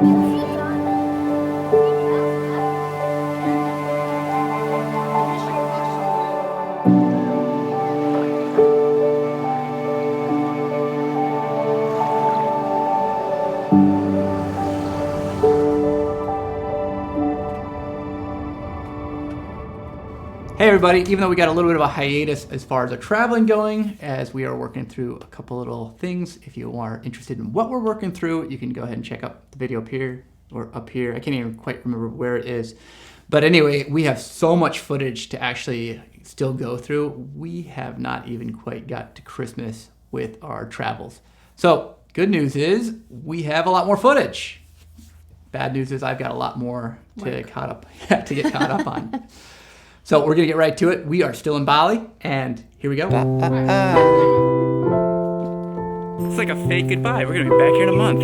Hey everybody, even though we got a little bit of a hiatus as far as our traveling going, as we are working through a couple little things, if you are interested in what we're working through, you can go ahead and check out the video up here, or up here. I can't even quite remember where it is. But anyway, we have so much footage to actually still go through. We have not even quite got to Christmas with our travels. So, good news is, we have a lot more footage. Bad news is I've got a lot more to get caught up on. So we're gonna get right to it. We are still in Bali, and here we go. It's like a fake goodbye. We're gonna be back here in a month.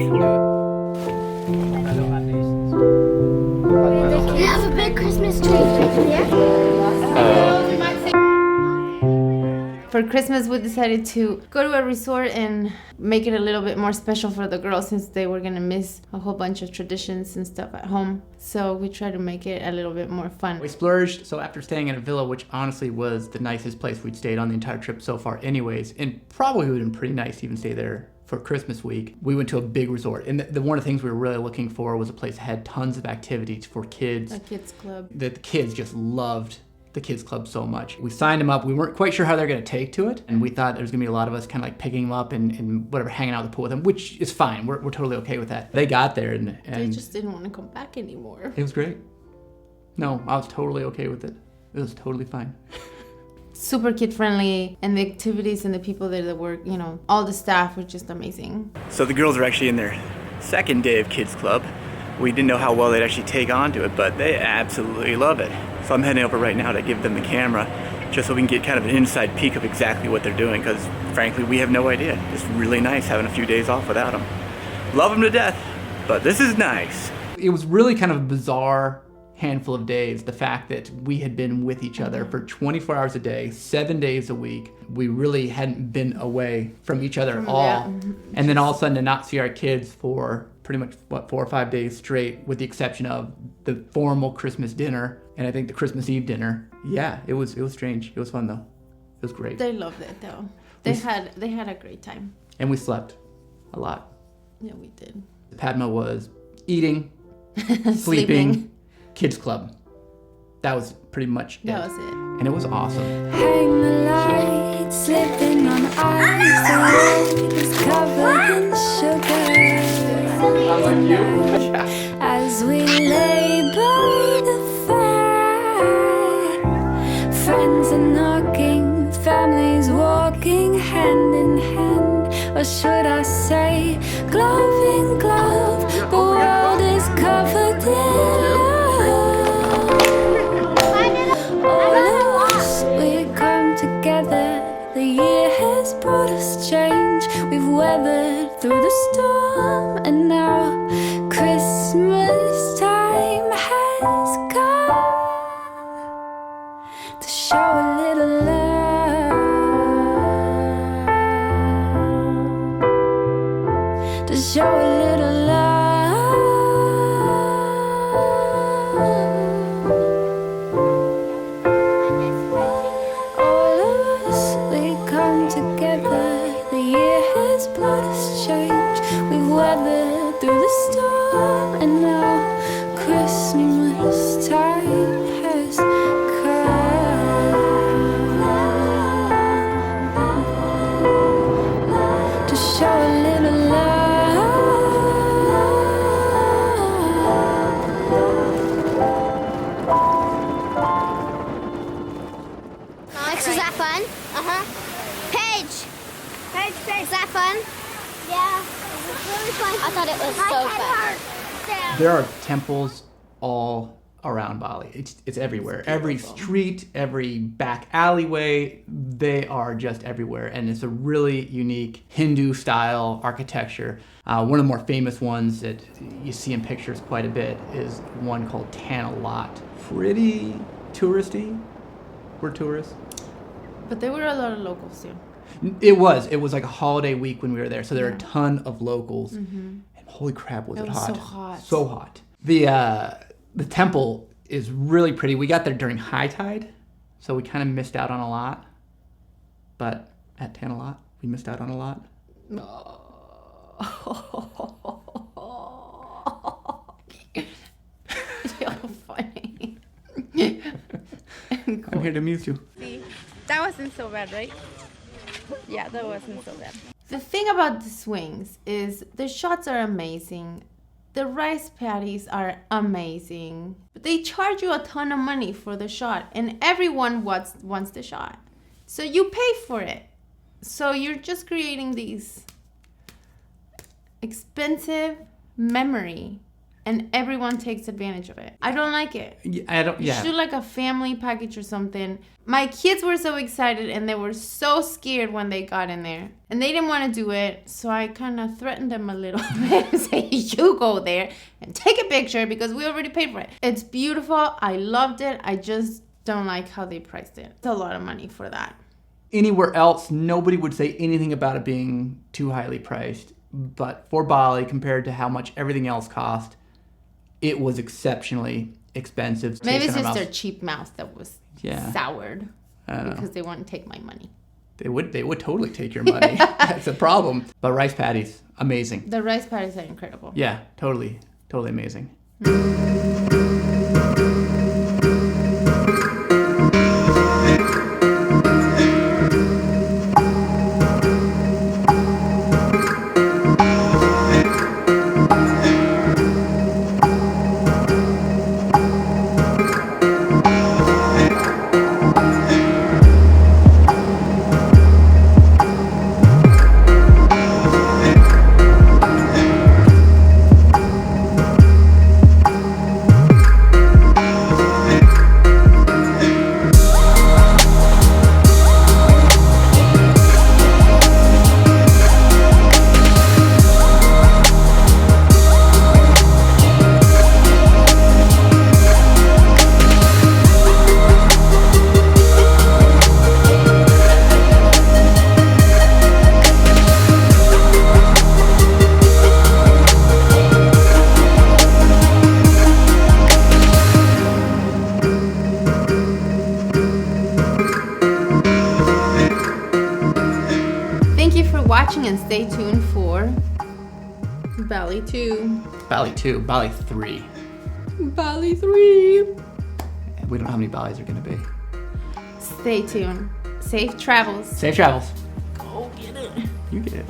We have a big Christmas tree here. For Christmas, we decided to go to a resort and make it a little bit more special for the girls since they were gonna miss a whole bunch of traditions and stuff at home. So we tried to make it a little bit more fun. We splurged, so after staying in a villa, which honestly was the nicest place we'd stayed on the entire trip so far anyways, and probably would have been pretty nice to even stay there for Christmas week, we went to a big resort. And one of the things we were really looking for was a place that had tons of activities for kids. A kids club. The kids just loved the kids club so much. We signed them up. We weren't quite sure how they're gonna take to it. And we thought there was gonna be a lot of us kind of like picking them up and whatever, hanging out at the pool with them, which is fine. We're totally okay with that. They got there and they just didn't want to come back anymore. It was great. No, I was totally okay with it. It was totally fine. Super kid friendly, and the activities and the people there that work, you know, all the staff were just amazing. So the girls are actually in their second day of kids club. We didn't know how well they'd actually take on to it, but they absolutely love it. So I'm heading over right now to give them the camera, just so we can get kind of an inside peek of exactly what they're doing, because frankly, we have no idea. It's really nice having a few days off without them. Love them to death, but this is nice. It was really kind of a bizarre handful of days, the fact that we had been with each other for 24 hours a day, 7 days a week. We really hadn't been away from each other at all. Yeah. And then all of a sudden to not see our kids for pretty much, 4 or 5 days straight, with the exception of the formal Christmas dinner and I think the Christmas Eve dinner. Yeah, it was strange. It was fun though. It was great. They loved it though. They had a great time. And we slept a lot. Yeah, we did. Padma was eating, sleeping, kids club. That was pretty much it. That was it. And it was awesome. Hang the lights, slipping on ice. The road is covered in sugar. As we lay by the fire, friends are knocking, families walking hand in hand. Or should I say, glove in glove, the world is covered in love. All of us, we come together. The year has brought us change. We've weathered through the storm, and now Christmas time has come to show a little love, to show a little love. All of us, we come together. The year has brought us change. We've weathered through the storm, and now Christmas time has come to show a little love. Alex, was that fun? Paige! Was that fun? Yeah, it was really fun. I thought it was so fun. There are temples all around Bali. It's everywhere. Every street, every back alleyway, they are just everywhere. And it's a really unique Hindu style architecture. One of the more famous ones that you see in pictures quite a bit is one called Tanna Lot. Pretty touristy. We're tourists. But there were a lot of locals too. It was like a holiday week when we were there, so there are a ton of locals. And Holy crap, was it was hot. so hot. So hot. The temple is really pretty. We got there during high tide, so we kind of missed out on a lot. But at Tanalot, we missed out on a lot. You're funny. I'm here to amuse you. See, that wasn't so bad, right? Yeah, that wasn't so bad. The thing about the swings is the shots are amazing. The rice patties are amazing. But they charge you a ton of money for the shot, and everyone wants the shot. So you pay for it. So you're just creating these expensive memory, and everyone takes advantage of it. I don't like it. Yeah, You should do like a family package or something. My kids were so excited and they were so scared when they got in there. And they didn't want to do it. So I kind of threatened them a little bit and say, you go there and take a picture because we already paid for it. It's beautiful. I loved it. I just don't like how they priced it. It's a lot of money for that. Anywhere else, nobody would say anything about it being too highly priced. But for Bali, compared to how much everything else cost, it was exceptionally expensive. Maybe it's just their cheap mouth that was Yeah. soured I don't know. because they wouldn't take my money. They would totally take your money. That's a problem. But rice patties, amazing. The rice patties are incredible. Yeah, totally amazing. Thank you for watching and stay tuned for Bali 2. Bali 2, Bali 3. Bali 3. We don't know how many Balis are going to be. Stay tuned. Safe travels. Safe travels. Go get it. You get it.